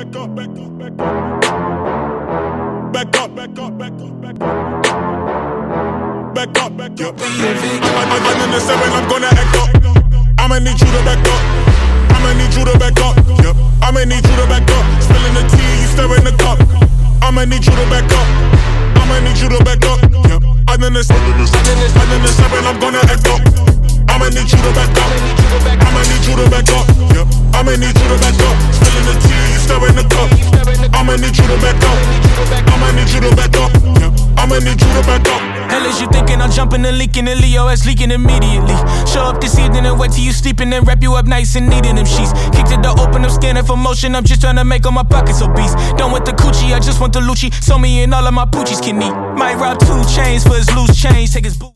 I'm in the 7, I'm gonna act up. I'ma need you to back up. I'ma need you to back up. Yep. I'ma need you to back up. Spilling the tea, you stirring the cup. I'ma need you to back up. I'ma need you to back up. Yep. I'm in the 7, I'm gonna act up. I'ma need you to back up. I'ma need you to back up. Yep. I'ma need you to back up. Spilling the tea, you stirring the cup. I'ma need you to back up. I'ma need you to back up. Yep. I'ma need you to back up. Hell is you thinking I'm jumping and leaking and Leo is leaking immediately. Show up this evening and wait till you sleeping and wrap you up nice and neat in them sheets. Kicked the door open, I'm scanning for motion. I'm just trying to make all my pockets obese. Done with the coochie, I just want the Lucci. So me and all of my poochies can eat. Might rob 2 chains for his loose change. Take his boot.